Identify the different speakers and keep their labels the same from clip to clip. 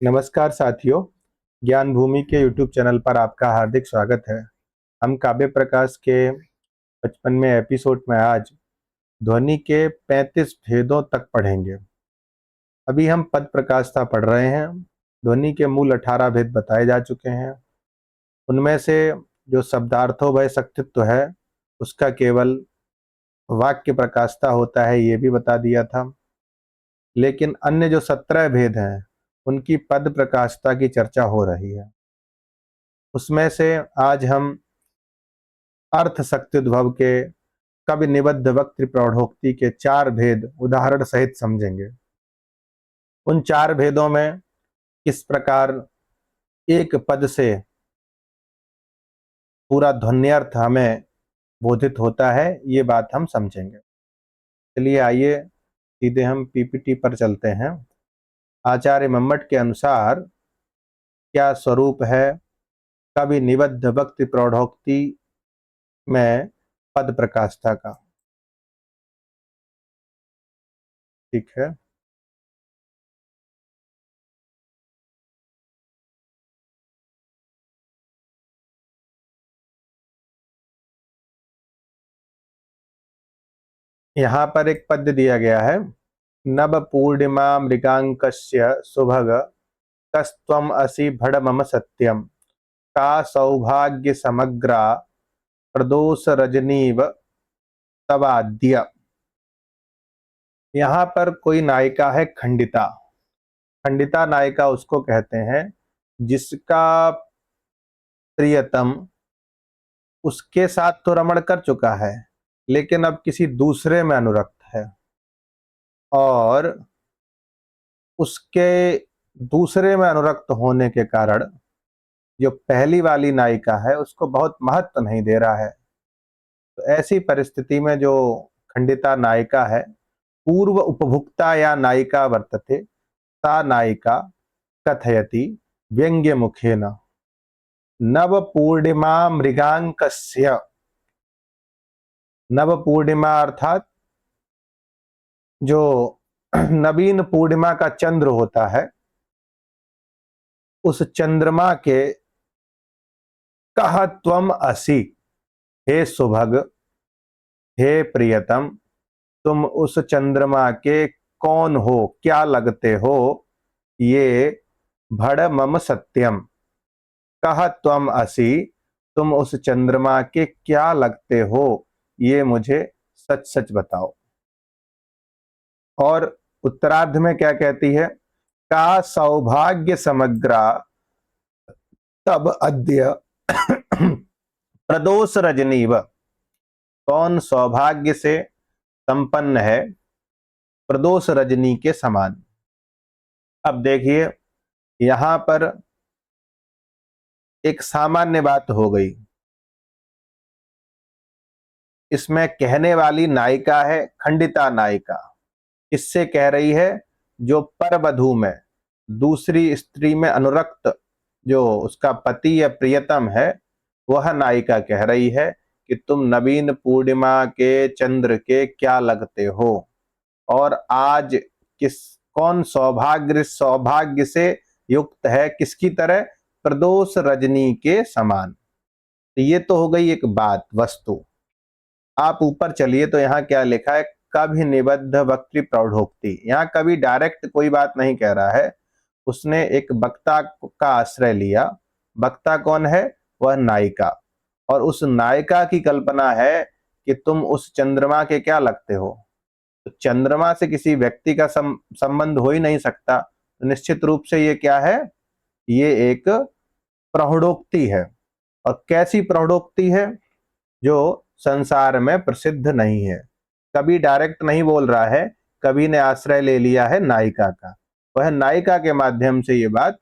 Speaker 1: नमस्कार साथियों, ज्ञान भूमि के यूट्यूब चैनल पर आपका हार्दिक स्वागत है। हम काव्य प्रकाश के 55वें एपिसोड में आज ध्वनि के 35 भेदों तक पढ़ेंगे। अभी हम पद प्रकाशता पढ़ रहे हैं। ध्वनि के मूल 18 भेद बताए जा चुके हैं। उनमें से जो शब्दार्थो भय शक्तित्व है उसका केवल वाक्य प्रकाशता होता है, ये भी बता दिया था। लेकिन अन्य जो 17 भेद हैं उनकी पद प्रकाशता की चर्चा हो रही है। उसमें से आज हम अर्थ शक्त्युद्भव के कवि निबद्ध वक्तृ प्रौढ़ोक्ति के 4 भेद उदाहरण सहित समझेंगे। उन 4 भेदों में किस प्रकार एक पद से पूरा ध्वन्यर्थ हमें बोधित होता है, ये बात हम समझेंगे। चलिए आइए सीधे हम पीपीटी पर चलते हैं। आचार्य मम्मट के अनुसार क्या स्वरूप है कवि निबद्ध वक्तृ प्रौढ़ोक्ति में पद प्रकाशता का। ठीक है, यहाँ पर एक पद्य दिया गया है। नभ पूर्णिमा मृगांकस्य सुभग कस्त्वम असि भड़ मम सत्यम का सौभाग्य समग्रा प्रदोष रजनीव तवाद्य। यहाँ पर कोई नायिका है खंडिता। खंडिता नायिका उसको कहते हैं जिसका प्रियतम उसके साथ तो रमण कर चुका है लेकिन अब किसी दूसरे में अनुरक्त है, और उसके दूसरे में अनुरक्त होने के कारण जो पहली वाली नायिका है उसको बहुत महत्व नहीं दे रहा है। तो ऐसी परिस्थिति में जो खंडिता नायिका है, पूर्व उपभुक्ता या नायिका वर्तते सा नायिका कथयति व्यंग्य मुखेन नव पूर्णिमा मृगांकस्य। नव पूर्णिमा अर्थात जो नवीन पूर्णिमा का चंद्र होता है, उस चंद्रमा के कह त्वम असि, हे सुभग, हे प्रियतम, तुम उस चंद्रमा के कौन हो, क्या लगते हो, ये भड़ मम सत्यम। कह त्वम असि, तुम उस चंद्रमा के क्या लगते हो, ये मुझे सच सच बताओ। और उत्तरार्ध में क्या कहती है, का सौभाग्य समग्रा तब अद्य प्रदोष रजनीव। कौन सौभाग्य से संपन्न है प्रदोष रजनी के समान। अब देखिए यहां पर एक सामान्य बात हो गई। इसमें कहने वाली नायिका है खंडिता नायिका। इससे कह रही है जो परवधू में दूसरी स्त्री में अनुरक्त जो उसका पति या प्रियतम है, वह नायिका कह रही है कि तुम नवीन पूर्णिमा के चंद्र के क्या लगते हो, और आज किस कौन सौभाग्य सौभाग्य से युक्त है, किसकी तरह, प्रदोष रजनी के समान। तो ये तो हो गई एक बात, वस्तु। आप ऊपर चलिए तो यहाँ क्या लिखा है, कवि निबद्ध वक्तृ प्रौढ़ोक्ति। यहाँ कवि डायरेक्ट कोई बात नहीं कह रहा है, उसने एक वक्ता का आश्रय लिया। वक्ता कौन है, वह नायिका। और उस नायिका की कल्पना है कि तुम उस चंद्रमा के क्या लगते हो। तो चंद्रमा से किसी व्यक्ति का संबंध हो ही नहीं सकता, तो निश्चित रूप से ये क्या है, ये एक प्रौढ़ोक्ति है। और कैसी प्रौढ़ोक्ति है, जो संसार में प्रसिद्ध नहीं है। कवि डायरेक्ट नहीं बोल रहा है, कवि ने आश्रय ले लिया है नायिका का। वह नायिका के माध्यम से ये बात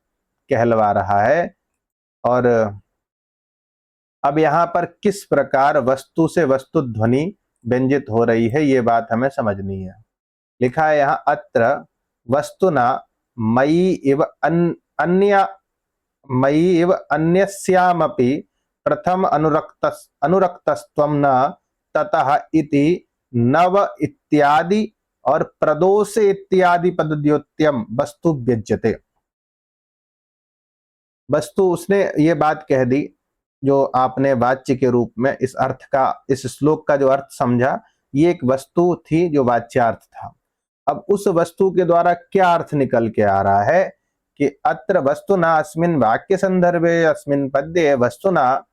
Speaker 1: कहलवा रहा है। और अब यहाँ पर किस प्रकार वस्तु से वस्तु ध्वनि व्यंजित हो रही है, ये बात हमें समझनी है। लिखा है यहाँ, अत्र वस्तुना मयि इव अन्य मयि इव अन्यस्यामपि प्रथम अनुरक्तस्त्वं न ततः इति नव इत्यादि और प्रदोष इत्यादि पदद्योत्यम वस्तु व्यज्यते। वस्तु, उसने ये बात कह दी जो आपने वाच्य के रूप में इस अर्थ का, इस श्लोक का जो अर्थ समझा, ये एक वस्तु थी जो वाच्यार्थ था। अब उस वस्तु के द्वारा क्या अर्थ निकल के आ रहा है कि अत्र वस्तुना अस्मिन् वाक्य संदर्भे अस्मिन् पद्ये वस्तुना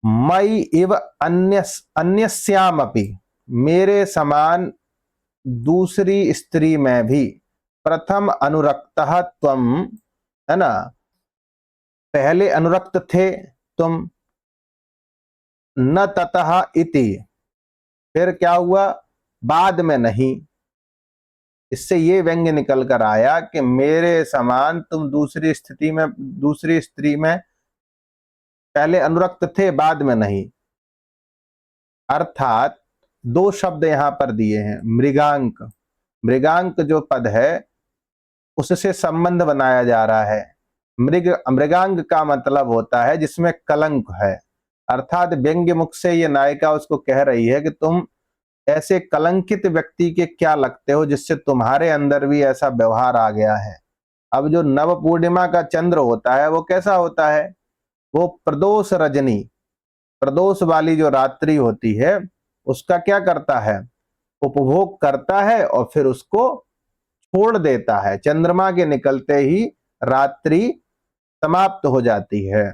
Speaker 1: मयि इव अन्यस्यामपि, मेरे समान दूसरी स्त्री में भी, प्रथम अनुरक्तः त्वम, है ना, पहले अनुरक्त थे तुम, न ततः इति, फिर क्या हुआ, बाद में नहीं। इससे ये व्यंग्य निकल कर आया कि मेरे समान तुम दूसरी स्थिति में, दूसरी स्त्री में पहले अनुरक्त थे, बाद में नहीं। अर्थात दो शब्द यहां पर दिए हैं, मृगांक, मृगांक जो पद है उससे संबंध बनाया जा रहा है। मृगांक का मतलब होता है जिसमें कलंक है, अर्थात व्यंग्य मुख से ये नायिका उसको कह रही है कि तुम ऐसे कलंकित व्यक्ति के क्या लगते हो जिससे तुम्हारे अंदर भी ऐसा व्यवहार आ गया है। अब जो नव पूर्णिमा का चंद्र होता है वो कैसा होता है, वो प्रदोष रजनी, प्रदोष वाली जो रात्रि होती है उसका क्या करता है, उपभोग करता है और फिर उसको छोड़ देता है। चंद्रमा के निकलते ही रात्रि समाप्त हो जाती है,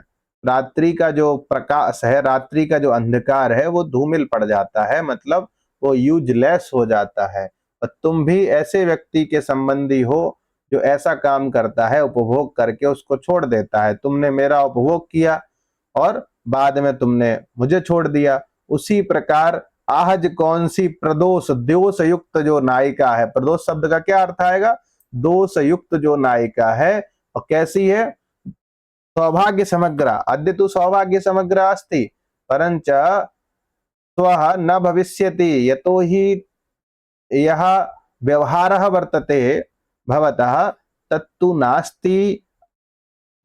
Speaker 1: रात्रि का जो प्रकाश है, रात्रि का जो अंधकार है वो धूमिल पड़ जाता है, मतलब वो यूजलेस हो जाता है। और तुम भी ऐसे व्यक्ति के संबंधी हो जो ऐसा काम करता है, उपभोग करके उसको छोड़ देता है। तुमने मेरा उपभोग किया और बाद में तुमने मुझे छोड़ दिया। उसी प्रकार आहज कौन सी प्रदोष, दोष युक्त जो नायिका है, प्रदोष शब्द का क्या अर्थ आएगा, दोष युक्त जो नायिका है, और कैसी है, सौभाग्य समग्रा, अद्य तु सौभाग्य समग्रा अस्ति परंच स्वः न भविष्यति यतो हि यह व्यवहारः वर्तते भवतः तत्तु नास्ति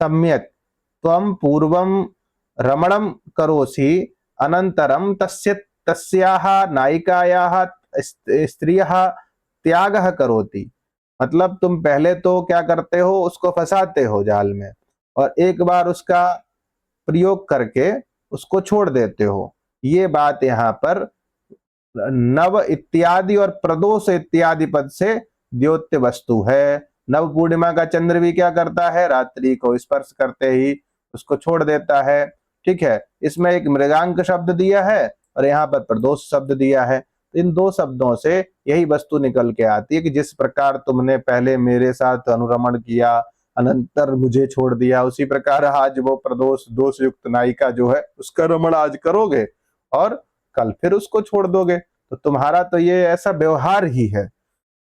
Speaker 1: सम्यक्, त्वं पूर्वं रमणं करोसि अनन्तरं तस्याः नायिकायाः स्त्रियः त्यागः करोति। मतलब तुम पहले तो क्या करते हो, उसको फंसाते हो जाल में, और एक बार उसका प्रयोग करके उसको छोड़ देते हो। ये बात यहाँ पर नव इत्यादि और प्रदोष इत्यादि पद से द्योत्य वस्तु है। नव पूर्णिमा का चंद्र भी क्या करता है, रात्रि को स्पर्श करते ही उसको छोड़ देता है। ठीक है, इसमें एक मृगांक शब्द दिया है और यहाँ पर प्रदोष शब्द दिया है। तो इन दो शब्दों से यही वस्तु निकल के आती है कि जिस प्रकार तुमने पहले मेरे साथ अनुरमण किया, अनंतर मुझे छोड़ दिया, उसी प्रकार आज वो प्रदोष दोष युक्त नायिका जो है उसका रमण आज करोगे और कल फिर उसको छोड़ दोगे। तो तुम्हारा तो ये ऐसा व्यवहार ही है।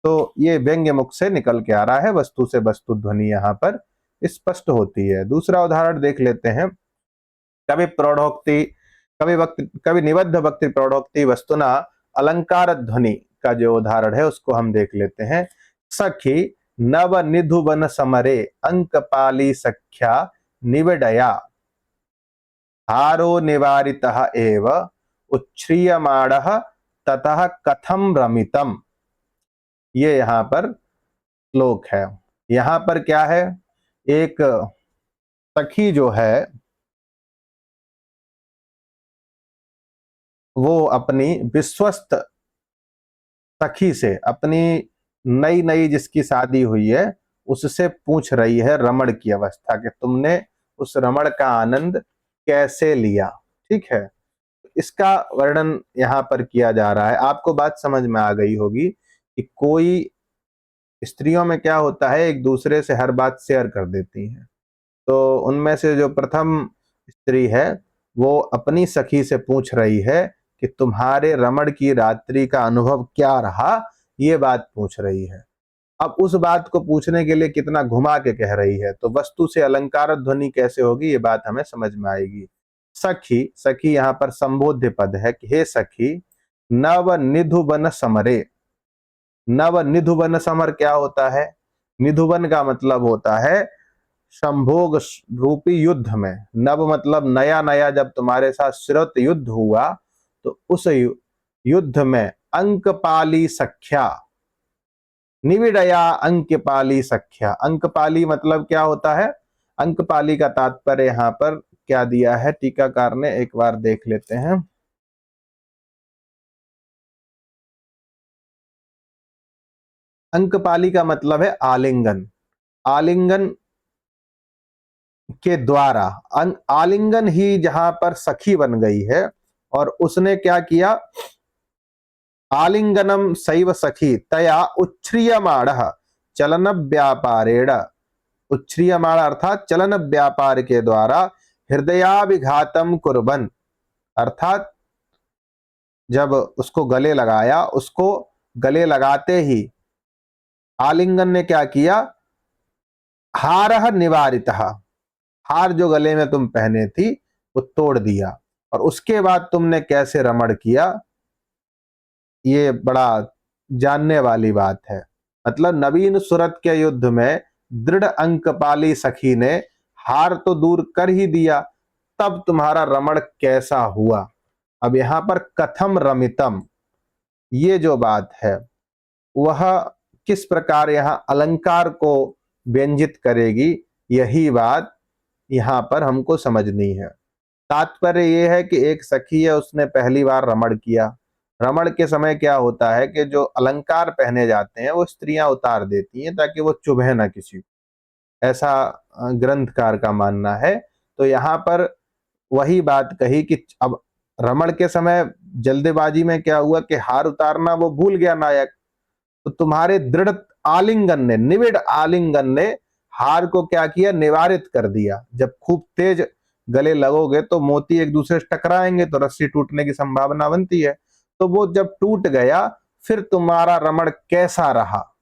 Speaker 1: तो ये व्यंग्य मुख से निकल के आ रहा है, वस्तु से वस्तु ध्वनि यहाँ पर स्पष्ट होती है। दूसरा उदाहरण देख लेते हैं, कवि प्रौढ़ोक्ति, कवि निबद्ध भक्ति प्रौढ़ोक्ति वस्तुना अलंकार ध्वनि का जो उदाहरण है उसको हम देख लेते हैं। सखी नव निधुवन समरे अंकपाली सख्या निविडया हारो निवारितः एव उच्छ्रियमाणः ततः कथम रमितम। ये यहाँ पर श्लोक है। यहाँ पर क्या है, एक सखी जो है वो अपनी विश्वस्त सखी से, अपनी नई नई जिसकी शादी हुई है उससे पूछ रही है रमण की अवस्था कि तुमने उस रमण का आनंद कैसे लिया। ठीक है, इसका वर्णन यहाँ पर किया जा रहा है। आपको बात समझ में आ गई होगी कि कोई स्त्रियों में क्या होता है, एक दूसरे से हर बात शेयर कर देती हैं। तो उनमें से जो प्रथम स्त्री है वो अपनी सखी से पूछ रही है कि तुम्हारे रमण की रात्रि का अनुभव क्या रहा, ये बात पूछ रही है। अब उस बात को पूछने के लिए कितना घुमा के कह रही है, तो वस्तु से अलंकार ध्वनि कैसे होगी ये बात हमें समझ में आएगी। सखी, सखी यहाँ पर संबोध्य पद है कि हे सखी नव निधुवन समरे। नव निधुवन समर क्या होता है, निधुवन का मतलब होता है संभोग रूपी युद्ध में। नव मतलब नया नया, जब तुम्हारे साथ श्रुत युद्ध हुआ तो उस युद्ध में अंकपाली सख्या, निविडया अंकपाली सख्या। अंकपाली मतलब क्या होता है, अंकपाली का तात्पर्य यहाँ पर क्या दिया है टीकाकार ने, एक बार देख लेते हैं। अंकपाली का मतलब है आलिंगन। आलिंगन के द्वारा, आलिंगन ही जहां पर सखी बन गई है, और उसने क्या किया, आलिंगनम सैव सखी तया उच्छ्रियमाण चलन व्यापारेण। उच्छ्रियमाण अर्थात चलन व्यापार के द्वारा हृदयाभिघातम कुर्बन, अर्थात जब उसको गले लगाया, उसको गले लगाते ही आलिंगन ने क्या किया, हारः निवारितः, हार जो गले में तुम पहने थी वो तोड़ दिया। और उसके बाद तुमने कैसे रमण किया, ये बड़ा जानने वाली बात है। मतलब नवीन सूरत के युद्ध में दृढ़ अंकपाली सखी ने हार तो दूर कर ही दिया, तब तुम्हारा रमण कैसा हुआ। अब यहां पर कथम रमितम, ये जो बात है वह किस प्रकार यहां अलंकार को व्यंजित करेगी, यही बात यहां पर हमको समझनी है। तात्पर्य यह है कि एक सखी है, उसने पहली बार रमण किया। रमण के समय क्या होता है कि जो अलंकार पहने जाते हैं वो स्त्रियां उतार देती हैं ताकि वो चुभे ना किसी को, ऐसा ग्रंथकार का मानना है। तो यहाँ पर वही बात कही कि अब रमण के समय जल्दबाजी में क्या हुआ कि हार उतारना वो भूल गया नायक, तो तुम्हारे दृढ़ आलिंगन ने, निविड़ आलिंगन ने हार को क्या किया, निवारित कर दिया। जब खूब तेज गले लगोगे तो मोती एक दूसरे से टकराएंगे तो रस्सी टूटने की संभावना बनती है। तो वो जब टूट गया फिर तुम्हारा रमण कैसा रहा,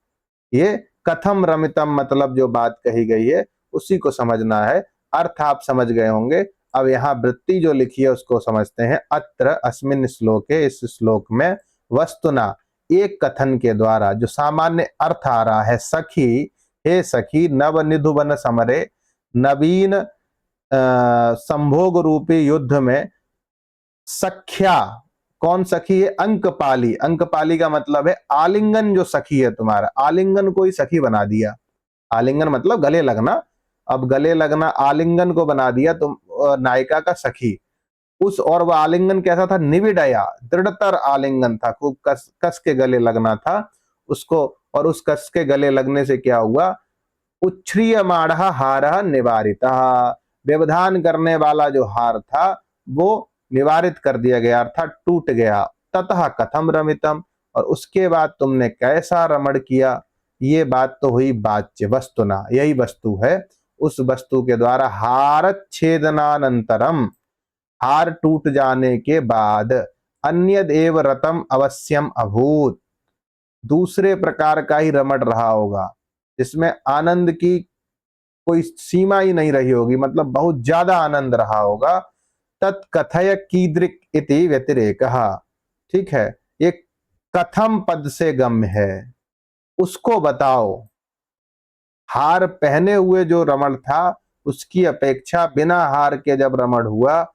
Speaker 1: ये कथम रमितम मतलब जो बात कही गई है उसी को समझना है। अर्थ आप समझ गए होंगे। अब यहाँ वृत्ति जो लिखी है उसको समझते हैं। अत्र अस्मिन श्लोके, इस श्लोक में वस्तुना एक कथन के द्वारा जो सामान्य अर्थ आ रहा है, सखी हे सखी नव निधुवन समरे, नवीन संभोग रूपी युद्ध में सख्या, कौन सखी है, अंकपाली। अंकपाली का मतलब है आलिंगन, जो सखी है तुम्हारा, आलिंगन को ही सखी बना दिया। आलिंगन मतलब गले लगना, अब गले लगना आलिंगन को बना दिया तुम नायिका का सखी। उस, और वह आलिंगन कैसा था, निविडया, दृढ़तर आलिंगन था, खूब कस कस के गले लगना था उसको। और उस कस के गले लगने से क्या हुआ, उच्छ्रियमाण हार निवारिता, व्यवधान करने वाला जो हार था वो निवारित कर दिया गया, अर्थात टूट गया। ततः कथम रमितम, और उसके बाद तुमने कैसा रमण किया, ये बात तो हुई वाच्य वस्तुना, यही वस्तु है। उस वस्तु के द्वारा हारच्छेदनानंतरम, हार टूट जाने के बाद अन्यद एव रतम अवश्यम अभूत, दूसरे प्रकार का ही रमण रहा होगा जिसमें आनंद की कोई सीमा ही नहीं रही होगी, मतलब बहुत ज्यादा आनंद रहा होगा। तत्कथय कीदृक इति व्यतिरेक, ठीक है, ये कथम पद से गम्य है, उसको बताओ। हार पहने हुए जो रमण था उसकी अपेक्षा बिना हार के जब रमण हुआ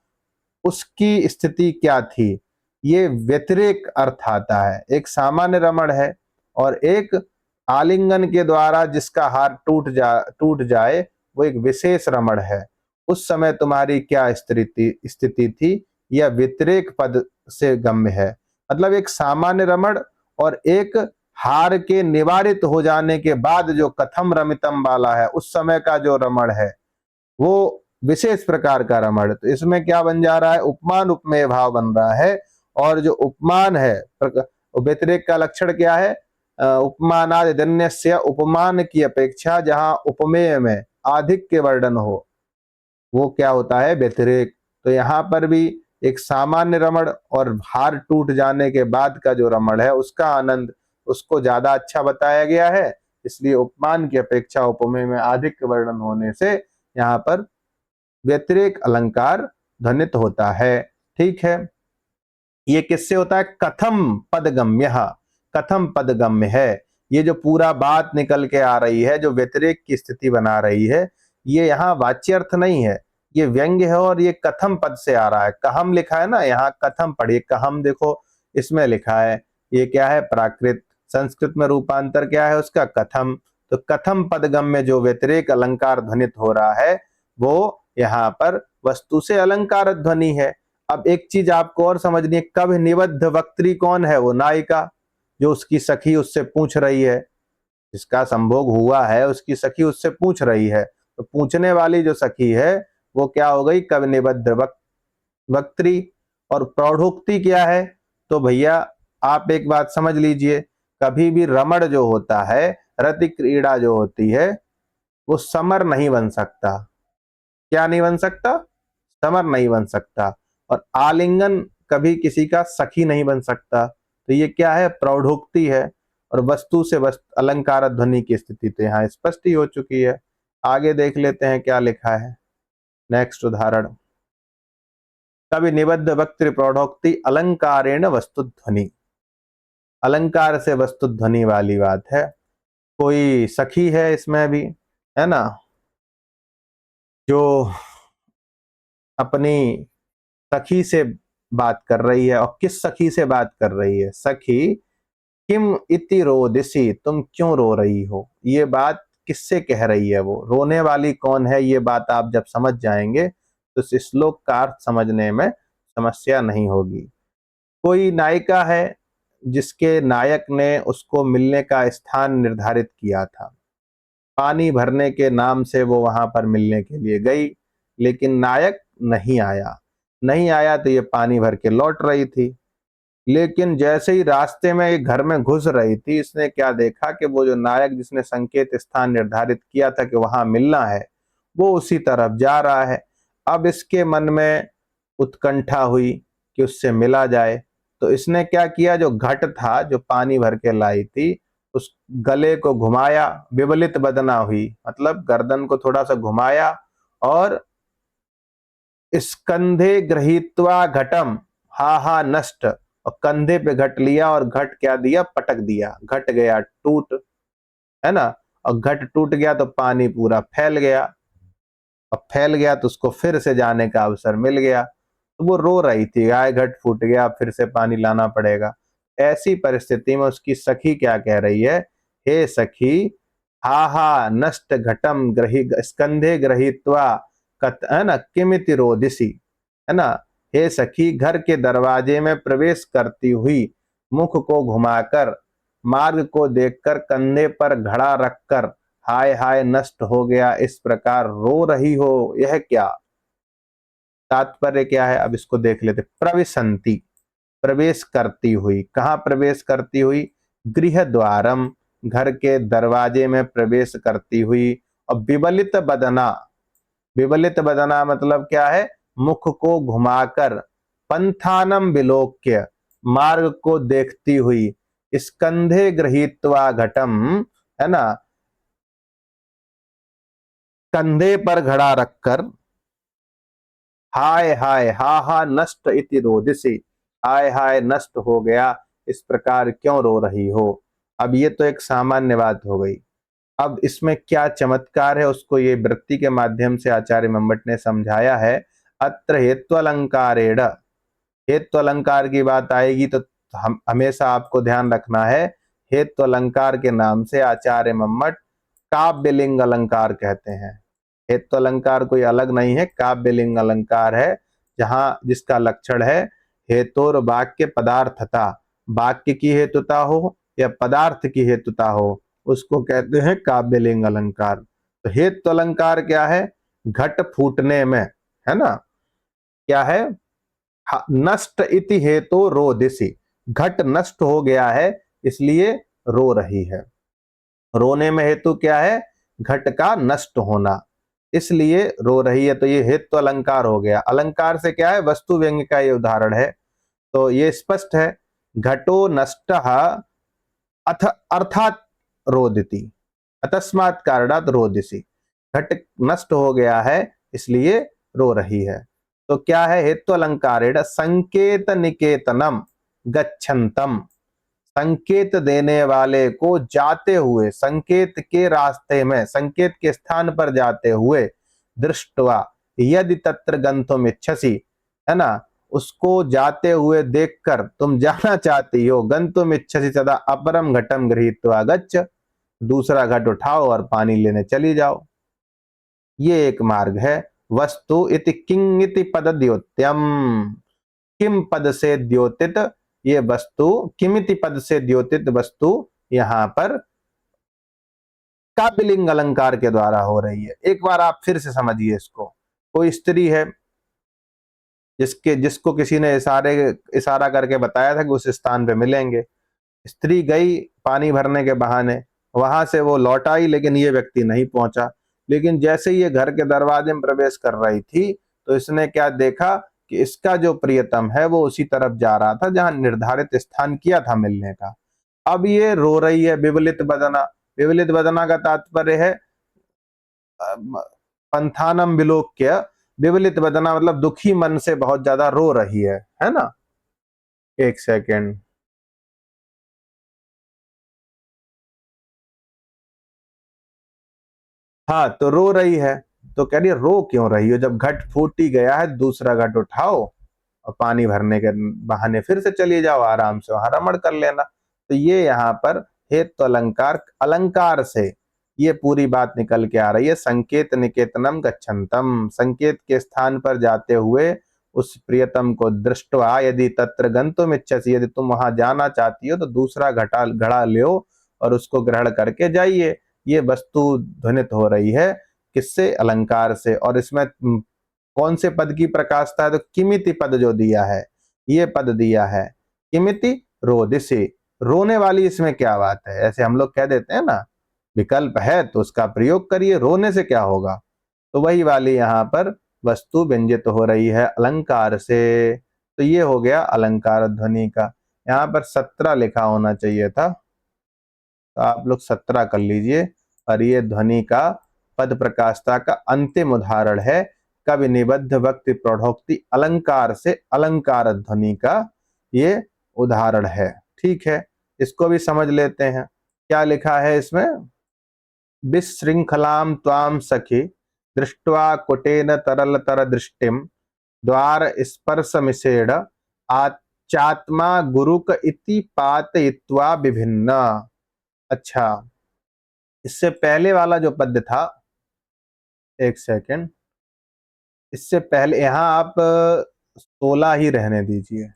Speaker 1: उसकी स्थिति क्या थी, ये व्यतिरेक अर्थ आता है। एक सामान्य रमण है और एक आलिंगन के द्वारा जिसका हार टूट जाए वो एक विशेष रमण है। उस समय तुम्हारी क्या स्थिति थी, यह व्यतिरेक पद से गम्य है। मतलब एक सामान्य रमण और एक हार के निवारित हो जाने के बाद जो कथम रमितम वाला है, उस समय का जो रमण है वो विशेष प्रकार का रमण। तो इसमें क्या बन जा रहा है, उपमान उपमेय भाव बन रहा है। और जो उपमान है, व्यतिरेक का लक्षण क्या है, उपमानादिन्यस्य, उपमान की अपेक्षा जहां उपमेय में अधिक के वर्णन हो वो क्या होता है, व्यतिरेक। तो यहाँ पर भी एक सामान्य रमण और हार टूट जाने के बाद का जो रमण है उसका आनंद, उसको ज्यादा अच्छा बताया गया है। इसलिए उपमान की अपेक्षा उपमेय में अधिक वर्णन होने से यहाँ पर व्यतिरेक अलंकार ध्वनित होता है। ठीक है, ये किससे होता है, कथम पदगम्य, कथम पदगम्य है। ये जो पूरा बात निकल के आ रही है जो व्यतिरेक की स्थिति बना रही है, ये यहाँ वाच्यर्थ नहीं है, ये व्यंग्य है। और ये कथम पद से आ रहा है, कहम लिखा है ना, यहाँ कथम पढ़िए, कहम देखो इसमें लिखा है, ये क्या है, प्राकृत। संस्कृत में रूपांतर क्या है उसका, कथम। तो कथम पदगम्य जो व्यतिरेक अलंकार ध्वनित हो रहा है वो यहाँ पर वस्तु से अलंकार ध्वनि है। अब एक चीज आपको और समझनी है, कब निबद्ध वक्त्री कौन है? वो नायिका, जो उसकी सखी उससे पूछ रही है, जिसका संभोग हुआ है उसकी सखी उससे पूछ रही है, तो पूछने वाली जो सखी है वो क्या हो गई? कब निबद्ध वक्त्री। और प्रौढ़ोक्ति क्या है? तो भैया आप एक बात समझ लीजिए, कभी भी रमण जो होता है, रति क्रीड़ा जो होती है, वो समर नहीं बन सकता। क्या नहीं बन सकता? समर नहीं बन सकता। और आलिंगन कभी किसी का सखी नहीं बन सकता। तो ये क्या है? प्रौढ़ोक्ति है। और वस्तु से वस्तु अलंकार ध्वनि की स्थिति तो यहाँ स्पष्ट ही हो चुकी है। आगे देख लेते हैं क्या लिखा है। नेक्स्ट उदाहरण, कवि निबद्ध वक्तृ प्रौढ़ोक्ति अलंकारेण वस्तु ध्वनि। अलंकार से वस्तु ध्वनि वाली बात है। कोई सखी है इसमें भी, है ना, जो अपनी सखी से बात कर रही है। और किस सखी से बात कर रही है? सखी किम इति रोदिसी, तुम क्यों रो रही हो? ये बात किससे कह रही है? वो रोने वाली कौन है? ये बात आप जब समझ जाएंगे तो इस श्लोक का अर्थ समझने में समस्या नहीं होगी। कोई नायिका है जिसके नायक ने उसको मिलने का स्थान निर्धारित किया था। पानी भरने के नाम से वो वहां पर मिलने के लिए गई, लेकिन नायक नहीं आया। नहीं आया तो ये पानी भर के लौट रही थी। लेकिन जैसे ही रास्ते में एक घर में घुस रही थी, इसने क्या देखा कि वो जो नायक जिसने संकेत स्थान निर्धारित किया था कि वहां मिलना है, वो उसी तरफ जा रहा है। अब इसके मन में उत्कंठा हुई कि उससे मिला जाए। तो इसने क्या किया? जो घट था जो पानी भर के लाई थी, उस गले को घुमाया, विबलित बदना हुई, मतलब गर्दन को थोड़ा सा घुमाया, और स्कंधे गृहीत्वा घटम हा हा नष्ट, और कंधे पे घट लिया और घट क्या दिया? पटक दिया। घट गया टूट, है ना। और घट टूट गया तो पानी पूरा फैल गया। अब फैल गया तो उसको फिर से जाने का अवसर मिल गया। तो वो रो रही थी, आए घट फूट गया, फिर से पानी लाना पड़ेगा। ऐसी परिस्थिति में उसकी सखी क्या कह रही है? हे सखी, हा हा नष्ट घटम ग्रही स्कंधे ग्रहीत्वा कत, है ना, किमिति रोदिसी, है ना। हे सखी, घर के दरवाजे में प्रवेश करती हुई, मुख को घुमाकर, मार्ग को देखकर, कंधे पर घड़ा रखकर, हाय हाय नष्ट हो गया, इस प्रकार रो रही हो, यह क्या? तात्पर्य क्या है? अब इसको देख लेते। प्रविशंति, प्रवेश करती हुई। कहाँ प्रवेश करती हुई? गृह द्वारम, घर के दरवाजे में प्रवेश करती हुई। और विबलित बदना, विबलित बदना मतलब क्या है? मुख को घुमाकर, पंथानम विलोक्य, मार्ग को देखती हुई, स्कंधे गृहीत्वा घटम, है ना, कंधे पर घड़ा रखकर, हाय हाय हा हा नष्ट इति रोदिसी, हाय हाय नष्ट हो गया, इस प्रकार क्यों रो रही हो? अब ये तो एक सामान्य बात हो गई। अब इसमें क्या चमत्कार है उसको ये वृत्ति के माध्यम से आचार्य मंबट ने समझाया है। अत्र हेत्वलंकारेण, हेत्व अलंकार की बात आएगी तो हम हमेशा आपको ध्यान रखना है, हेत्व अलंकार के नाम से आचार्य मम्मट काव्यलिंग अलंकार कहते हैं। हेत्व अलंकार कोई अलग नहीं है, काव्यलिंग अलंकार है, जहां जिसका लक्षण है हेतुर वाक्य पदार्थता, वाक्य की हेतुता हो या पदार्थ की हेतुता हो, उसको कहते हैं काव्यलिंग अलंकार। तो हेत्व अलंकार क्या है? घट फूटने में, है ना, क्या है? नष्ट इति हेतु रोदिसी, घट नष्ट हो गया है इसलिए रो रही है। रोने में हेतु क्या है? घट का नष्ट होना, इसलिए रो रही है। तो ये हेतु अलंकार हो गया। अलंकार से क्या है? वस्तु व्यंग्य का ये उदाहरण है। तो ये स्पष्ट है, घटो नष्ट अथ अर्थात रोदिति, अतस्मात् कारणात् रोदिसी, घट नष्ट हो गया है इसलिए रो रही है। तो क्या है? हेतु अलंकारेण संकेत निकेतनम गच्छन्तम, संकेत देने वाले को जाते हुए, संकेत के रास्ते में, संकेत के स्थान पर जाते हुए, दृष्टवा यदि तत्र गंतुम इच्छसि, है ना, उसको जाते हुए देखकर तुम जाना चाहती हो, गंतुम इच्छसि सदा अपरम घटम गृहीत्वा गच्छ, दूसरा घट उठाओ और पानी लेने चली जाओ। ये एक मार्ग है। वस्तु इति किंग इति पद द्योत्यम, किम पद से द्योतित ये वस्तु, किमिति पद से द्योतित वस्तु यहां पर काव्यलिंग अलंकार के द्वारा हो रही है। एक बार आप फिर से समझिए इसको। कोई स्त्री है जिसको किसी ने इशारा करके बताया था कि उस स्थान पे मिलेंगे। स्त्री गई पानी भरने के बहाने, वहां से वो लौट आई, लेकिन ये व्यक्ति नहीं पहुंचा। लेकिन जैसे ही ये घर के दरवाजे में प्रवेश कर रही थी तो इसने क्या देखा कि इसका जो प्रियतम है वो उसी तरफ जा रहा था जहां निर्धारित स्थान किया था मिलने का। अब ये रो रही है विवलित बदना। विवलित बदना का तात्पर्य है पंथानम विलोक्य। विवलित बदना मतलब दुखी मन से बहुत ज्यादा रो रही है ना। एक सेकेंड। हाँ, तो रो रही है। तो कह रही है रो क्यों रही हो, जब घट फूट ही गया है दूसरा घट उठाओ और पानी भरने के बहाने फिर से चलिए जाओ, आराम से वहां रमण कर लेना। तो ये यहाँ पर हेतु अलंकार, अलंकार से ये पूरी बात निकल के आ रही है। संकेत निकेतनम गच्छन्तम, संकेत के स्थान पर जाते हुए उस प्रियतम को दृष्टवा यदि तत्र गंतुम इच्छसि, यदि तुम वहां जाना चाहती हो तो दूसरा घड़ा लो और उसको ग्रहण करके जाइए। ये वस्तु ध्वनित हो रही है किससे, अलंकार से। और इसमें कौन से पद की प्रकाशता है, तो किमिति पद जो दिया है, ये पद दिया है किमिति रोदिसी, रोने वाली। इसमें क्या बात है, ऐसे हम लोग कह देते हैं ना, विकल्प है तो उसका प्रयोग करिए, रोने से क्या होगा। तो वही वाली यहाँ पर वस्तु व्यंजित हो रही है अलंकार से। तो ये हो गया अलंकार ध्वनि का। यहाँ पर 17 लिखा होना चाहिए था, तो आप लोग 17 कर लीजिए। और ये ध्वनि का पद प्रकाशता का अंतिम उदाहरण है कवि निबद्ध वक्ति प्रौढ़ोक्ति अलंकार से अलंकार ध्वनि का ये उदाहरण है। ठीक है, इसको भी समझ लेते हैं। क्या लिखा है इसमें, विशृंखलाम त्वाम सखी दृष्ट्वा कुटेन तरलतर दृष्टिम द्वार स्पर्श मिसेड़ आचात्मा गुरुक इति पातयित्वा विभिन्न। अच्छा, इससे पहले वाला जो पद था, एक सेकेंड, इससे पहले यहाँ आप 16 ही रहने दीजिए।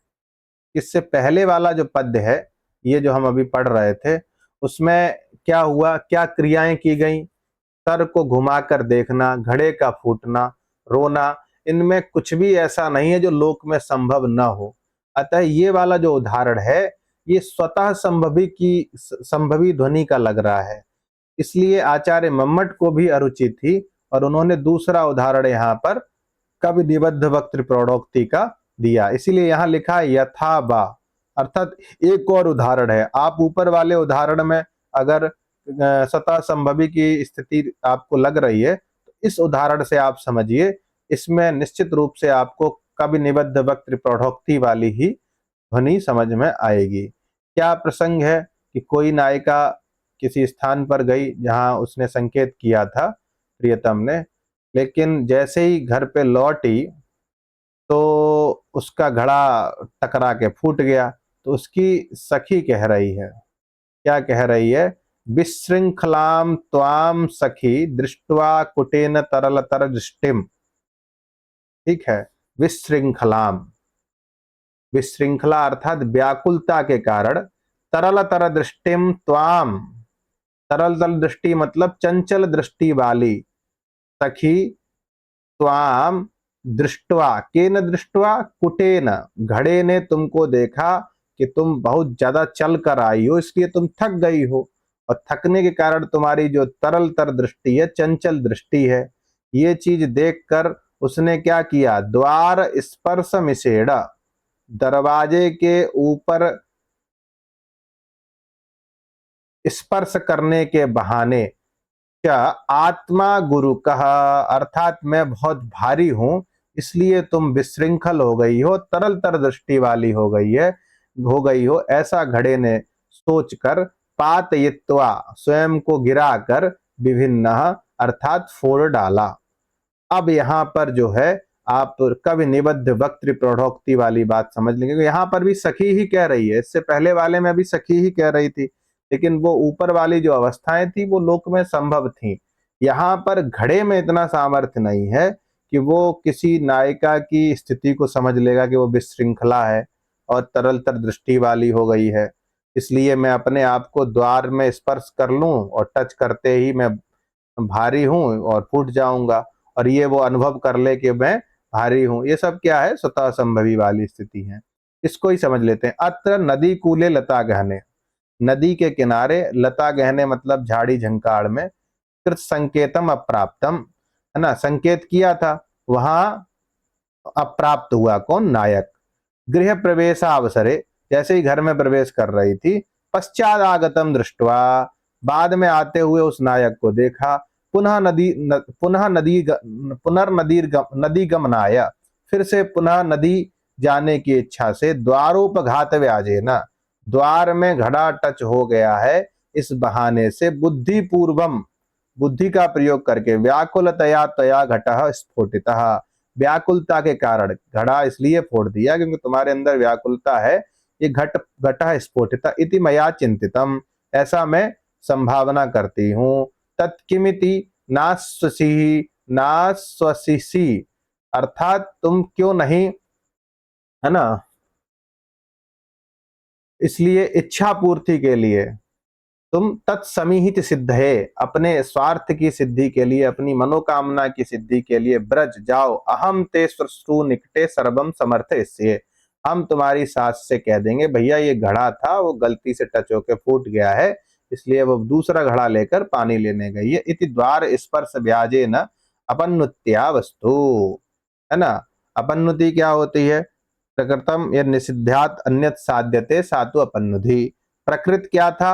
Speaker 1: इससे पहले वाला जो पद है, ये जो हम अभी पढ़ रहे थे, उसमें क्या हुआ, क्या क्रियाएं की गई। सर को घुमाकर देखना, घड़े का फूटना, रोना, इनमें कुछ भी ऐसा नहीं है जो लोक में संभव न हो। अतः ये वाला जो उदाहरण है ये स्वतः संभवी ध्वनि का लग रहा है। इसलिए आचार्य मम्मट को भी अरुचि थी और उन्होंने दूसरा उदाहरण यहाँ पर कवि निबद्ध वक्तृ प्रौढ़ोक्ति का दिया। इसीलिए यहाँ लिखा है यथा बा, अर्थात एक और उदाहरण है। आप ऊपर वाले उदाहरण में अगर स्वतः संभवी की स्थिति आपको लग रही है तो इस उदाहरण से आप समझिए, इसमें निश्चित रूप से आपको कवि निबद्ध वक्तृ प्रौढ़ोक्ति वाली ही ध्वनि समझ में आएगी। क्या प्रसंग है कि कोई नायिका किसी स्थान पर गई जहां उसने संकेत किया था प्रियतम ने, लेकिन जैसे ही घर पे लौटी तो उसका घड़ा टकरा के फूट गया। तो उसकी सखी कह रही है, क्या कह रही है, विशृंखलाम त्वाम सखी दृष्ट्वा कुटेन तरलतर दृष्टिम। ठीक है, विशृंखलाम, विशृंखला अर्थात व्याकुलता के कारण, तरलतर दृष्टिम त्वाम, तरल तल दृष्टि मतलब चंचल दृष्टि वाली, सखी त्वाम दृष्टवा, केन दृष्टवा, कुटेन, घड़े ने तुमको देखा कि तुम बहुत ज्यादा चल कर आई हो इसलिए तुम थक गई हो, और थकने के कारण तुम्हारी जो तरल तर दृष्टि है, चंचल दृष्टि है, ये चीज देखकर उसने क्या किया, द्वार स्पर्श मिसेड़ा, दरवाजे के ऊपर स्पर्श करने के बहाने, क्या आत्मा गुरु कहा, अर्थात मैं बहुत भारी हूं इसलिए तुम विशृंखल हो गई हो, तरल तर दृष्टि वाली हो गई हो, ऐसा घड़े ने सोचकर पातयित्वा, स्वयं को गिराकर, विभिन्न अर्थात फोड़ डाला। अब यहाँ पर जो है आप कवि निबद्ध वक्तृ प्रौढ़ोक्ति वाली बात समझ लेंगे। यहाँ पर भी सखी ही कह रही है, इससे पहले वाले में भी सखी ही कह रही थी, लेकिन वो ऊपर वाली जो अवस्थाएं थी वो लोक में संभव थी। यहाँ पर घड़े में इतना सामर्थ्य नहीं है कि वो किसी नायिका की स्थिति को समझ लेगा कि वो विश्रृंखला है और तरलतर दृष्टि वाली हो गई है, इसलिए मैं अपने आप को द्वार में स्पर्श कर लूं और टच करते ही मैं भारी हूं और फूट जाऊंगा, और ये वो अनुभव कर ले कि मैं भारी हूं। ये सब क्या है, स्वतः संभवी वाली स्थिति है। इसको ही समझ लेते हैं। अत्र नदी कूले लता गहने, नदी के किनारे लता गहने मतलब झाड़ी झंकाड़ में, कृत संकेतम अप्राप्तम, है ना, संकेत किया था, वहां अप्राप्त हुआ कौन, नायक। गृह प्रवेशावसरे, जैसे ही घर में प्रवेश कर रही थी, पश्चात आगतम दृष्टवा, बाद में आते हुए उस नायक को देखा, नदी गमनाय, फिर से पुनः नदी जाने की इच्छा से, द्वारोपघात व्याजे न, द्वार में घड़ा टच हो गया है, इस बहाने से बुद्धि पूर्वम, बुद्धि का प्रयोग करके, व्याकुलतया तया घटः स्फोटितः, व्याकुलता के कारण घड़ा इसलिए फोड़ दिया क्योंकि तुम्हारे अंदर व्याकुलता है, ये घटः स्फोटितः इति मया चिंतितम, ऐसा मैं संभावना करती हूँ। तत्किमिति नास्वसी नास्वसिसी, अर्थात तुम क्यों नहीं, है ना, इसलिए इच्छा पूर्ति के लिए तुम तत्समीहित सिद्ध है, अपने स्वार्थ की सिद्धि के लिए, अपनी मनोकामना की सिद्धि के लिए ब्रज जाओ, अहम ते श्वश्रु निकटे सर्वम समर्थ, इससे हम तुम्हारी सास से कह देंगे भैया ये घड़ा था वो गलती से टच होकर फूट गया है, इसलिए वो दूसरा घड़ा लेकर पानी लेने गई है। इति द्वार स्पर्श व्याजे न अपनुत्या वस्तु, है ना, अपनुति क्या होती है, प्रकृतम यह निषिद्धात अन्यत साध्यते सातु अपनुधि। प्रकृत क्या था,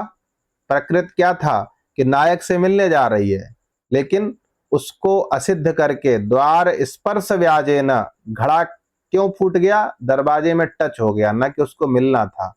Speaker 1: प्रकृत क्या था कि नायक से मिलने जा रही है, लेकिन उसको असिद्ध करके द्वार स्पर्श व्याजे न, घड़ा क्यों फूट गया, दरवाजे में टच हो गया, ना कि उसको मिलना था,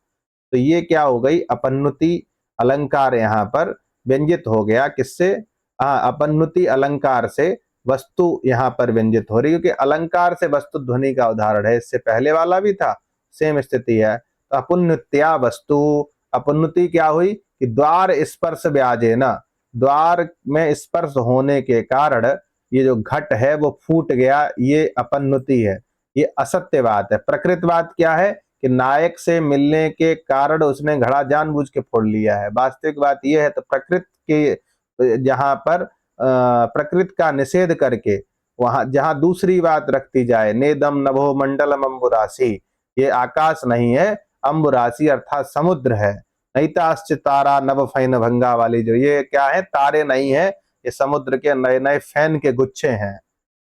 Speaker 1: तो ये क्या हो गई, अपनुति अलंकार यहाँ पर व्यंजित हो गया, किससे, अपनुति अलंकार से वस्तु यहाँ पर व्यंजित हो रही है, क्योंकि अलंकार से वस्तु ध्वनि का उदाहरण है, इससे पहले वाला भी था, सेम स्थिति है। तो अपुन्नुत्या वस्तु, अपनुति क्या हुई कि द्वार स्पर्श व्याजे न, द्वार में स्पर्श होने के कारण ये जो घट है वो फूट गया, ये अपनुति है, ये असत्य बात है। प्रकृत बात क्या है कि नायक से मिलने के कारण उसने घड़ा जानबूझ के फोड़ लिया है, वास्तविक बात यह है। तो प्रकृत के जहां पर प्रकृत का निषेध करके वहां जहां दूसरी बात रखती जाए, नेदम नभो मंडलम अम्बुराशि, ये आकाश नहीं है, अम्बुराशि अर्थात समुद्र है। नैताश्च तारा नभ फैन भंगा वाली, जो ये क्या है, तारे नहीं है, ये समुद्र के नए नए फैन के गुच्छे हैं।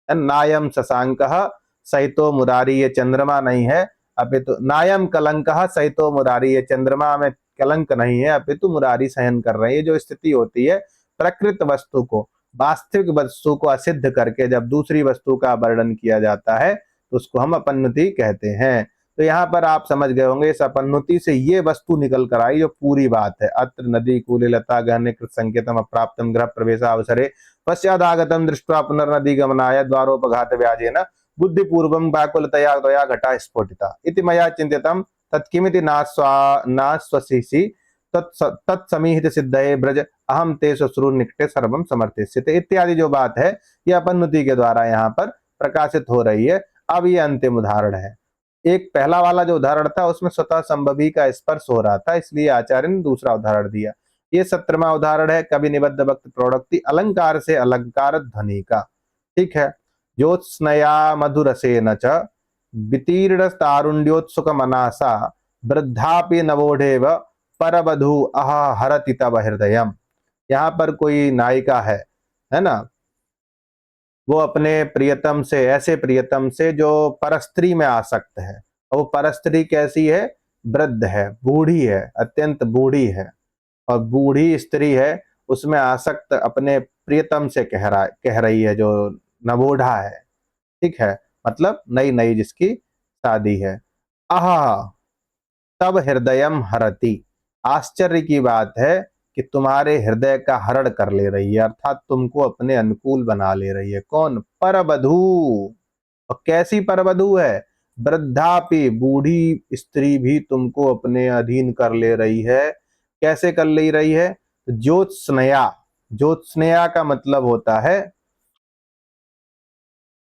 Speaker 1: नायम शशांक सहितो मुरारी, ये चंद्रमा नहीं है, अपितु नायम कलंक सहितो मुरारी, ये चंद्रमा में कलंक नहीं है, अपितु मुरारी सहन कर रहे हैं। ये जो स्थिति होती है, प्रकृत वस्तु को, वास्तविक वस्तु को असिद्ध करके जब दूसरी वस्तु का वर्णन किया जाता है तो उसको हम अपनुति कहते हैं। तो यहाँ पर आप समझ गए होंगे, इस अपनुति से ये वस्तु निकल कर आई जो पूरी बात है। अत्र नदी कूले लता गहने कृत संकेतम अप्राप्तम गृह प्रवेश अवसरे पश्चादागतम दृष्ट्वा पुनर्नदी गमनाय द्वारोपघात व्याजेन बुद्धिपूर्वं व्याकुलतया त्वया घटा स्फोटिता इति मया चिंतितम तत्किमिति नास्वसिसि तत्समीहित सिद्धये ब्रज अहम ते श्वश्रु निकटे सर्वम समर्थिष्यते, इत्यादि जो बात है ये अपनुति के द्वारा यहाँ पर प्रकाशित हो रही है। अब ये अंतिम उदाहरण है। एक पहला वाला जो उदाहरण था उसमें स्वतः संभवी का स्पर्श हो रहा था, इसलिए आचार्य ने दूसरा उदाहरण दिया। ये 17वां उदाहरण है, कवि निबद्ध वक्त प्रोडक्ति अलंकार से अलंकार ध्वनि का। ठीक है, ज्योत्स्नया मधुरसेन च वितीर्ण तारुण्योत्सुक मनासा वृद्धापि नवोढेव परवधु अह हरति तव हृदयम। यहाँ पर कोई नायिका है ना, वो अपने प्रियतम से, ऐसे प्रियतम से जो परस्त्री में आसक्त है, और वो परस्त्री कैसी है, वृद्ध है, बूढ़ी है, अत्यंत बूढ़ी है, और बूढ़ी स्त्री है, उसमें आसक्त अपने प्रियतम से कह रही है, जो नवोढ़ा है, ठीक है, मतलब नई नई जिसकी शादी है। आहा तब हृदयम हरति, आश्चर्य की बात है कि तुम्हारे हृदय का हरण कर ले रही है, अर्थात तुमको अपने अनुकूल बना ले रही है। कौन, परवधू। और कैसी परवधू है, वृद्धापि, बूढ़ी स्त्री भी तुमको अपने अधीन कर ले रही है। कैसे कर ले रही है, ज्योत्स्नया, ज्योत्स्नया का मतलब होता है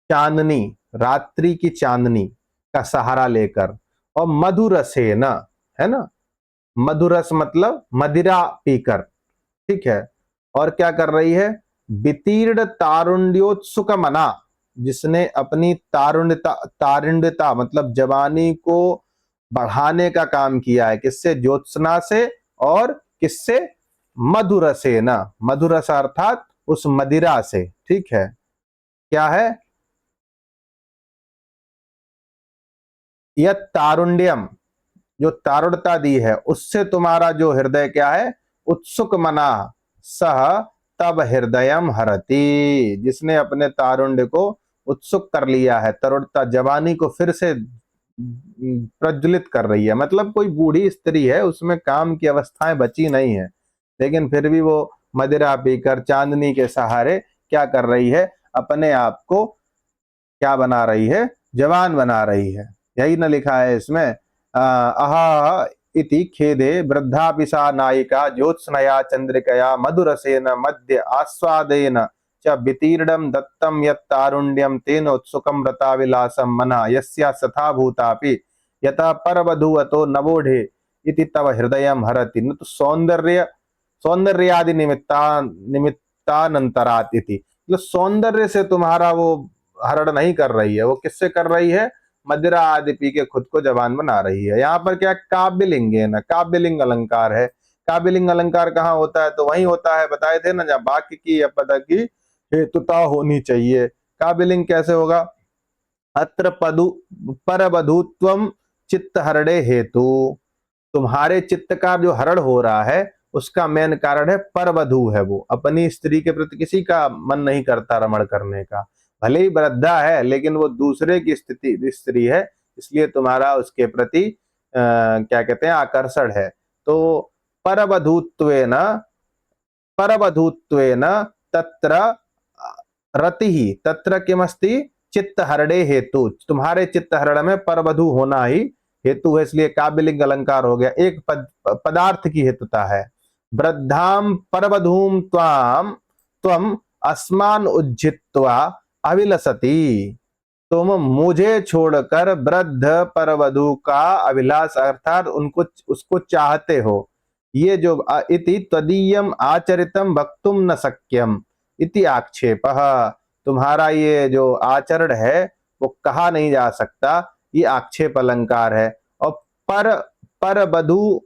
Speaker 1: चांदनी, रात्रि की चांदनी का सहारा लेकर। और मधुरसेन, है ना, मधुरस मतलब मदिरा पीकर, ठीक है। और क्या कर रही है, वितीर्ण तारुण्योत्सुक मना, जिसने अपनी तारुण्यता मतलब जवानी को बढ़ाने का काम किया है, किससे, ज्योत्सना से, और किससे, मधुरसे न, मधुरस अर्थात उस मदिरा से, ठीक है। क्या है, यह तारुण्यम, जो तारुणता दी है उससे तुम्हारा जो हृदय क्या है, उत्सुक मना, सह तब हृदयम हरति, जिसने अपने तारुण्य को उत्सुक कर लिया है, तरुणता जवानी को फिर से प्रज्वलित कर रही है। मतलब कोई बूढ़ी स्त्री है, उसमें काम की अवस्थाएं बची नहीं है, लेकिन फिर भी वो मदिरा पीकर चांदनी के सहारे क्या कर रही है, अपने आप को क्या बना रही है, जवान बना रही है। यही ना लिखा है इसमें, अहा इति खेदे वृद्धापि सा नायिका ज्योत्स्नया चंद्रिकया मधुरसेन मध्य आस्वादेन च वितीर्णं दत्तं यत् तारुण्यं तेन उत्सुकं रताविलासं मनः यस्या सथा भूतापि यतः परवधूवतो नवोढे इति तव हृदयं हरति। न तो सौंदर्यादि निमित्तानंतरात् इति, मतलब सौंदर्य से तुम्हारा वो हरण नहीं कर रही है, वो किससे कर रही है, मदिरा आदि पी के खुद को जवान बना रही है। यहाँ पर क्या, काव्यलिंग है ना, काव्यलिंग अलंकार है। काव्यलिंग अलंकार कहाँ होता है, तो वही होता है, बताए थे ना, जहाँ वाक्य की या पद की हेतुता होनी चाहिए। काव्यलिंग कैसे होगा, अत्र पदु परवधुत्वम चित्त हरणे हेतु, तुम्हारे चित्त का जो हरण हो रहा है उसका मेन कारण है परवधू है, वो अपनी स्त्री के प्रति किसी का मन नहीं करता रमण करने का, भले ही वृद्धा है लेकिन वो दूसरे की स्थिति स्त्री है, इसलिए तुम्हारा उसके प्रति क्या कहते हैं, आकर्षण है। तो परवधूत्वेन, परवधूत्वेन तत्र रतिः, तत्र किमस्ति, चित्त हरणे हेतु, तुम्हारे चित्त हरण में परवधु होना ही हेतु है, इसलिए काव्यलिंग अलंकार हो गया। एक पदार्थ की हेतुता है, वृद्धाम परवधूम त्वाम त्वम अस्मान उज्जित्वा अविलसती, तुम मुझे छोड़कर वृद्ध परवधु का अभिलाष अर्थात उनको उसको चाहते हो। ये जो इति त्वदीयम आचरितम वक्तुम न शक्यम इति आक्षेपः, तुम्हारा ये जो आचरण है वो कहा नहीं जा सकता, ये आक्षेप अलंकार है। और पर परवधु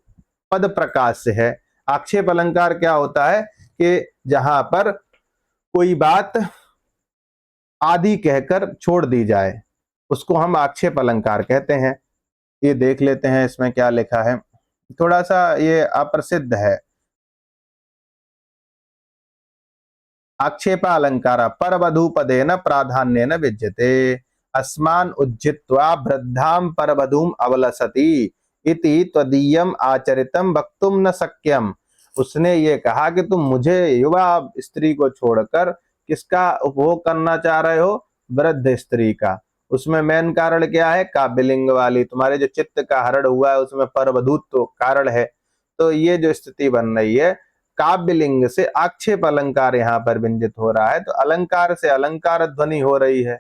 Speaker 1: पद प्रकाश से है। आक्षेप अलंकार क्या होता है कि जहां पर कोई बात आदि कहकर छोड़ दी जाए, उसको हम आक्षेप अलंकार कहते हैं। ये देख लेते हैं इसमें क्या लिखा है, थोड़ा सा ये अप्रसिद्ध है। आक्षेप अलंकार परवधू पदेन प्राधान्येन विद्यते, अस्मान उज्जित्वा वृद्धाम परवधूम अवलसति इति त्वदीयम आचरितम वक्तुम न शक्यम, उसने ये कहा कि तुम मुझे युवा स्त्री को छोड़कर किसका उपभोग करना चाह रहे हो, वृद्ध स्त्री का। उसमें मेन कारण क्या है, काव्यलिंग वाली, तुम्हारे जो चित्त का हरण हुआ है उसमें परवधूत्व कारण है। तो ये जो स्थिति बन रही है, काव्यलिंग से आक्षेप अलंकार यहाँ पर व्यंजित हो रहा है, तो अलंकार से अलंकार ध्वनि हो रही है,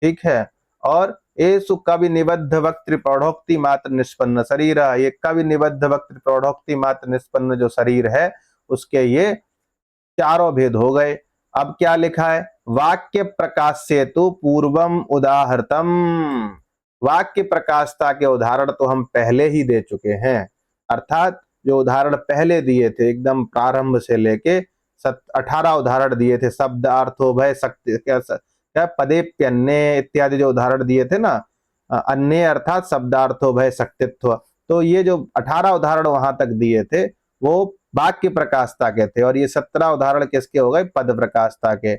Speaker 1: ठीक है। और एसु कवि निबद्ध वक्तृ प्रौढ़ोक्ति मात्र निष्पन्न शरीर, ये कवि निबद्ध वक्तृ प्रौढ़ोक्ति मात्र निष्पन्न जो शरीर है उसके ये चारों भेद हो गए। अब क्या लिखा है, वाक्य प्रकाश से तो पूर्वम उदाहृतम, वाक्य प्रकाशता के उदाहरण तो हम पहले ही दे चुके हैं, अर्थात जो उदाहरण पहले दिए थे एकदम प्रारंभ से लेके 18 उदाहरण दिए थे, शब्द अर्थो भय शक्ति क्या पदेप्यन्य इत्यादि जो उदाहरण दिए थे ना, अन्य अर्थात शब्दार्थो भय शक्तित्व, तो ये जो 18 उदाहरण वहां तक दिए थे वो वाक्य प्रकाशता के थे, और ये 17 उदाहरण किसके हो गए, पद प्रकाशता के।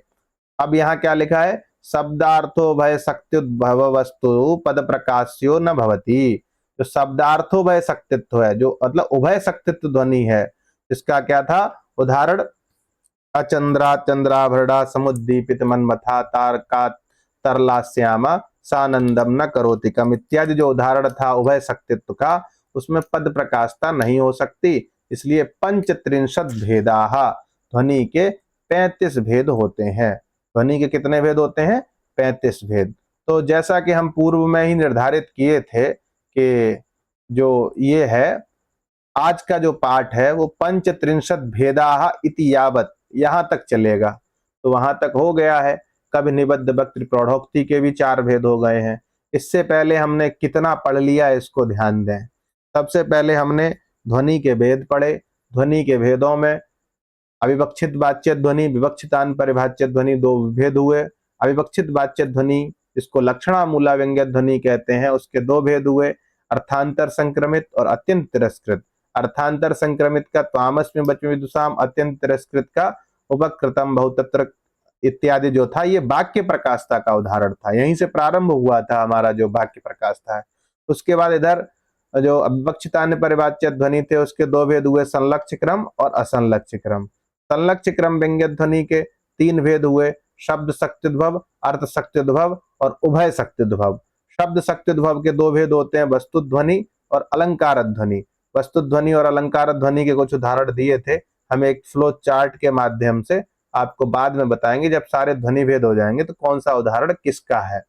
Speaker 1: अब यहाँ क्या लिखा है, शब्दार्थो भय शक्त्युद्भव वस्तु पद प्रकाश्यो न भवती, जो शब्दार्थो भय शक्तित्व है, जो मतलब उभय शक्तित्व ध्वनि है, इसका क्या था उदाहरण, अचंद्रा चंद्राभरणा समुद्दीपित मनमथा तारका तरलास्यामा सानंदम न करोति कम इत्यादि जो उदाहरण था उभय शक्तित्व का, उसमें पद प्रकाशता नहीं हो सकती, इसलिए पंचत्रिंशद भेदाः, ध्वनि के 35 भेद होते हैं। ध्वनि के कितने भेद होते हैं? 35 भेद। तो जैसा कि हम पूर्व में ही निर्धारित किए थे कि जो ये है आज का जो पाठ है वो पंचत्रिंशत् भेदाः इति यावत्, यहाँ तक चलेगा। तो वहां तक हो गया है। कवि निबद्ध वक्तृ प्रौढ़ोक्ति के भी 4 भेद हो गए हैं। इससे पहले हमने कितना पढ़ लिया इसको ध्यान दें। सबसे पहले हमने ध्वनि के भेद पढ़े। ध्वनि के भेदों में अविवक्षित वाच्य ध्वनि, विवक्षितान परिभाष्य ध्वनि, 2 भेद हुए। अविवक्षित वाच्य ध्वनि जिसको लक्षणा मूला व्यंग्य ध्वनि कहते हैं, उसके 2 भेद हुए, अर्थांतर संक्रमित और अत्यंत तिरस्कृत। अर्थांतर संक्रमित का त्वामस्मि बच्मि विदुषाम, अत्यंत तिरस्कृत का उपकृतम बहुतत्र इत्यादि जो था, ये वाक्य प्रकाशता का उदाहरण था। यहीं से प्रारंभ हुआ था हमारा जो वाक्य प्रकाश था। उसके बाद इधर जो अविवक्षितान परिवाच्य ध्वनि थे उसके 2 भेद हुए, संलक्ष्य क्रम और असंलक्ष्य क्रम। संलक्ष्य क्रम व्यंग्य ध्वनि के 3 भेद हुए, शब्द शक्त्युद्भव, अर्थ शक्त्युद्भव और उभय शक्त्युद्भव। शब्द शक्त्युद्भव के 2 भेद होते हैं, वस्तु ध्वनि और अलंकार ध्वनि। वस्तु ध्वनि और अलंकार ध्वनि के कुछ उदाहरण दिए थे, हम एक फ्लो चार्ट के माध्यम से आपको बाद में बताएंगे। जब सारे ध्वनि भेद हो जाएंगे तो कौन सा उदाहरण किसका है,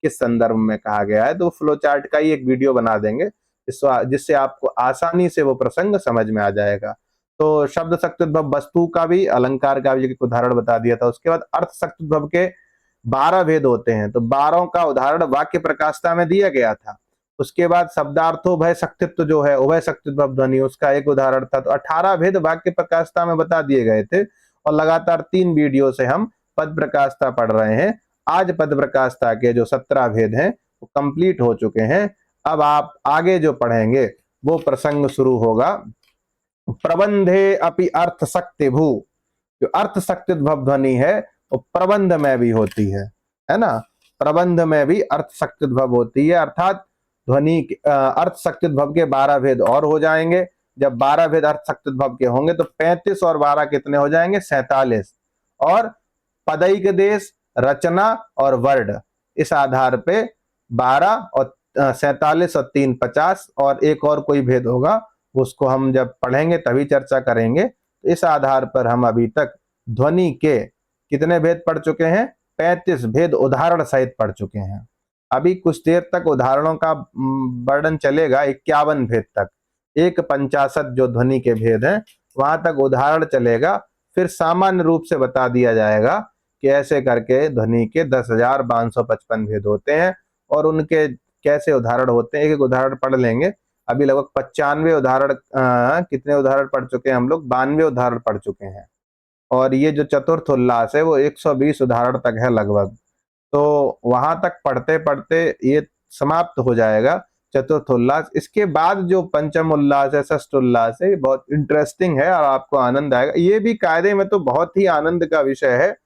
Speaker 1: किस संदर्भ में कहा गया है, तो फ्लो चार्ट का ही एक वीडियो बना देंगे जिससे आपको आसानी से वो प्रसंग समझ में आ जाएगा। तो शब्द शक्त्युद्भव वस्तु का भी, अलंकार का भी एक उदाहरण बता दिया था। उसके बाद अर्थ शक्त्युद्भव के 12 भेद होते हैं, तो 12 का उदाहरण वाक्य प्रकाशता में दिया गया था। उसके बाद शब्दार्थो भय शक्तित्व जो है, उभय शक्त्युद्भव ध्वनि, उसका एक उदाहरण था। तो 18 भेद वाक्य प्रकाशता में बता दिए गए थे और लगातार 3 वीडियो से हम पद प्रकाशता पढ़ रहे हैं। आज पद प्रकाशता के जो 17 भेद हैं वो कंप्लीट हो चुके हैं। अब आप आगे जो पढ़ेंगे वो प्रसंग शुरू होगा, प्रबंधे अपि अर्थ शक्ति भू। जो अर्थ शक्त्युद्भव ध्वनि है वो प्रबंध में भी होती है ना। प्रबंध में भी अर्थ शक्त्युद्भव होती है, अर्थात ध्वनि अर्थ शक्त्युद्भव के 12 भेद और हो जाएंगे। जब 12 भेद अर्थ शक्त्युद्भव के होंगे तो 35 और 12 कितने हो जाएंगे? 47। और पदैक देश, रचना और वर्ड, इस आधार पे 12 और 47 और 3 50 और एक और कोई भेद होगा, उसको हम जब पढ़ेंगे तभी चर्चा करेंगे। तो इस आधार पर हम अभी तक ध्वनि के कितने भेद पढ़ चुके हैं? 35 भेद उदाहरण सहित पढ़ चुके हैं। अभी कुछ देर तक उदाहरणों का वर्णन चलेगा 51 भेद तक। 1/50 जो ध्वनि के भेद हैं वहां तक उदाहरण चलेगा, फिर सामान्य रूप से बता दिया जाएगा कि ऐसे करके ध्वनि के 10,555 भेद होते हैं और उनके कैसे उदाहरण होते हैं। एक एक उदाहरण पढ़ लेंगे। अभी लगभग 95 उदाहरण, कितने उदाहरण पढ़ चुके हैं हम लोग? 92 उदाहरण पढ़ चुके हैं। और ये जो चतुर्थ उल्लास है वो 120 उदाहरण तक है लगभग। तो वहां तक पढ़ते पढ़ते ये समाप्त हो जाएगा चतुर्थ उल्लास। इसके बाद जो पंचम उल्लास है, षष्ठ उल्लास है, बहुत इंटरेस्टिंग है और आपको आनंद आएगा। ये भी कायदे में तो बहुत ही आनंद का विषय है,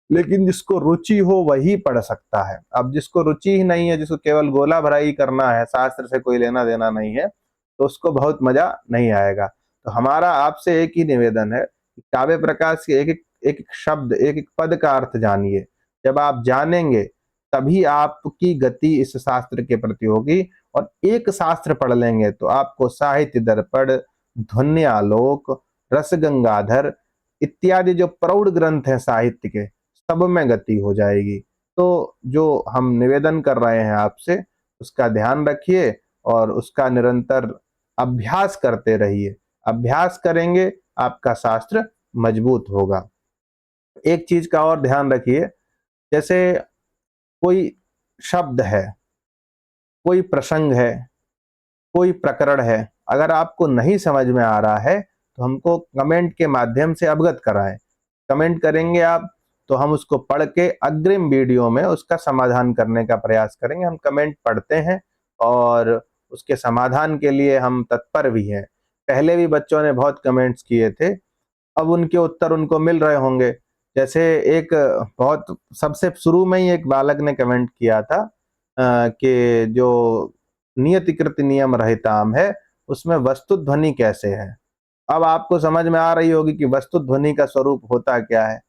Speaker 1: लेकिन जिसको रुचि हो वही पढ़ सकता है। अब जिसको रुचि ही नहीं है, जिसको केवल गोला भराई करना है, शास्त्र से कोई लेना देना नहीं है, तो उसको बहुत मजा नहीं आएगा। तो हमारा आपसे एक ही निवेदन है, काव्य प्रकाश के एक एक शब्द, एक एक पद का अर्थ जानिए। जब आप जानेंगे तभी आपकी गति इस शास्त्र के प्रति होगी। और एक शास्त्र पढ़ लेंगे तो आपको साहित्य दर्पण, ध्वन्यालोक, रस गंगाधर इत्यादि जो प्रौढ़ ग्रंथ हैं साहित्य के, सब में गति हो जाएगी। तो जो हम निवेदन कर रहे हैं आपसे, उसका ध्यान रखिए और उसका निरंतर अभ्यास करते रहिए। अभ्यास करेंगे आपका शास्त्र मजबूत होगा। एक चीज का और ध्यान रखिए, जैसे कोई शब्द है, कोई प्रसंग है, कोई प्रकरण है, अगर आपको नहीं समझ में आ रहा है तो हमको कमेंट के माध्यम से अवगत कराएं। कमेंट करेंगे आप तो हम उसको पढ़ के अग्रिम वीडियो में उसका समाधान करने का प्रयास करेंगे। हम कमेंट पढ़ते हैं और उसके समाधान के लिए हम तत्पर भी हैं। पहले भी बच्चों ने बहुत कमेंट्स किए थे, अब उनके उत्तर उनको मिल रहे होंगे। जैसे एक बहुत सबसे शुरू में ही एक बालक ने कमेंट किया था कि जो नियतिकृत नियम रहिताम है उसमें वस्तु ध्वनि कैसे है। अब आपको समझ में आ रही होगी कि वस्तु ध्वनि का स्वरूप होता क्या है।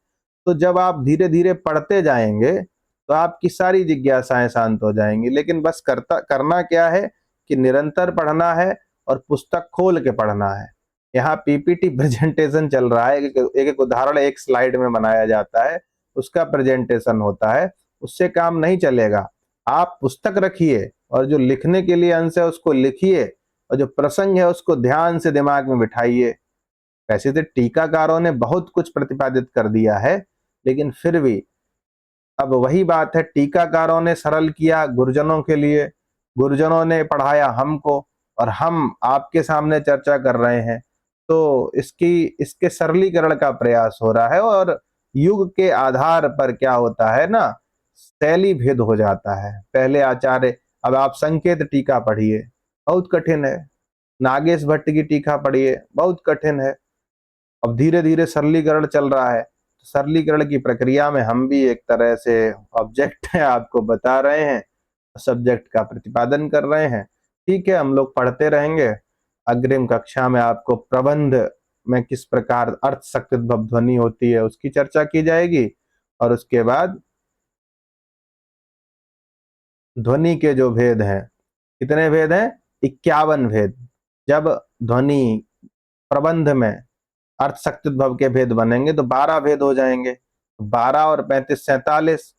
Speaker 1: तो जब आप धीरे धीरे पढ़ते जाएंगे तो आपकी सारी जिज्ञासाएं शांत हो जाएंगी। लेकिन बस करना क्या है कि निरंतर पढ़ना है और पुस्तक खोल के पढ़ना है। यहाँ पीपीटी प्रेजेंटेशन चल रहा है, एक एक उदाहरण एक स्लाइड में बनाया जाता है, उसका प्रेजेंटेशन होता है, उससे काम नहीं चलेगा। आप पुस्तक रखिए और जो लिखने के लिए अंश है उसको लिखिए और जो प्रसंग है उसको ध्यान से दिमाग में बिठाइए। वैसे तो टीकाकारों ने बहुत कुछ प्रतिपादित कर दिया है, लेकिन फिर भी अब वही बात है, टीकाकारों ने सरल किया गुरुजनों के लिए, गुरुजनों ने पढ़ाया हमको, और हम आपके सामने चर्चा कर रहे हैं। तो इसके सरलीकरण का प्रयास हो रहा है, और युग के आधार पर क्या होता है ना, शैली भेद हो जाता है। पहले आचार्य, अब आप संकेत टीका पढ़िए, बहुत कठिन है। नागेश भट्ट की टीका पढ़िए, बहुत कठिन है। अब धीरे धीरे सरलीकरण चल रहा है। सरलीकरण की प्रक्रिया में हम भी एक तरह से ऑब्जेक्ट है, आपको बता रहे हैं, सब्जेक्ट का प्रतिपादन कर रहे हैं। ठीक है, हम लोग पढ़ते रहेंगे। अग्रिम कक्षा में आपको प्रबंध में किस प्रकार अर्थ सकृतभव ध्वनि होती है उसकी चर्चा की जाएगी, और उसके बाद ध्वनि के जो भेद हैं, कितने भेद हैं, 51 भेद। जब ध्वनि प्रबंध में अर्थ सकृतभव के भेद बनेंगे तो 12 भेद हो जाएंगे। 12 और 35 47,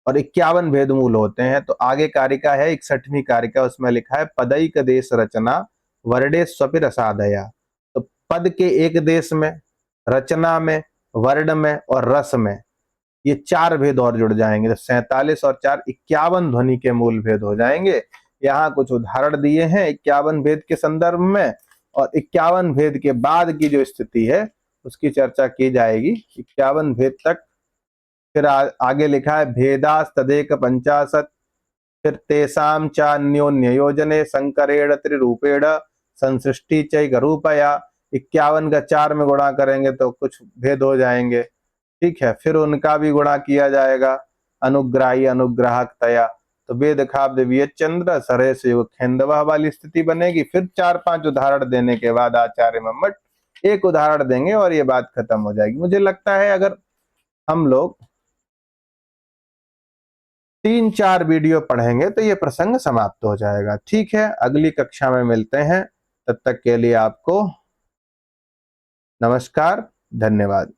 Speaker 1: और 51 भेद मूल होते हैं। तो आगे कारिका है 61वीं कारिका, उसमें लिखा है पदैक देश रचना वर्णे स्वपिर असाधया। तो पद के एक देश में, रचना में, वर्ण में और रस में, ये 4 भेद और जुड़ जाएंगे। तो 47 और 4 51 ध्वनि के मूल भेद हो जाएंगे। यहाँ कुछ उदाहरण दिए हैं 51 भेद के संदर्भ में, और 51 भेद के बाद की जो स्थिति है उसकी चर्चा की जाएगी। 51 भेद तक फिर आगे लिखा है भेदास तदेक पंचाशत, फिर तेसाम चान्योन्य योजने संकरेण त्रिरूपेण संसृष्टि चैक रूपया। 51 का 4 में गुणा करेंगे तो कुछ भेद हो जाएंगे। ठीक है, फिर उनका भी गुणा किया जाएगा, अनुग्राही अनुग्राहक तया। तो वेद खाव्य चंद्र सरे से खेन्दवा वाली स्थिति बनेगी। फिर 4-5 उदाहरण देने के बाद आचार्य मम्मट एक उदाहरण देंगे और ये बात खत्म हो जाएगी। मुझे लगता है अगर हम लोग 3-4 वीडियो पढ़ेंगे तो ये प्रसंग समाप्त हो जाएगा। ठीक है, अगली कक्षा में मिलते हैं, तब तक के लिए आपको नमस्कार, धन्यवाद।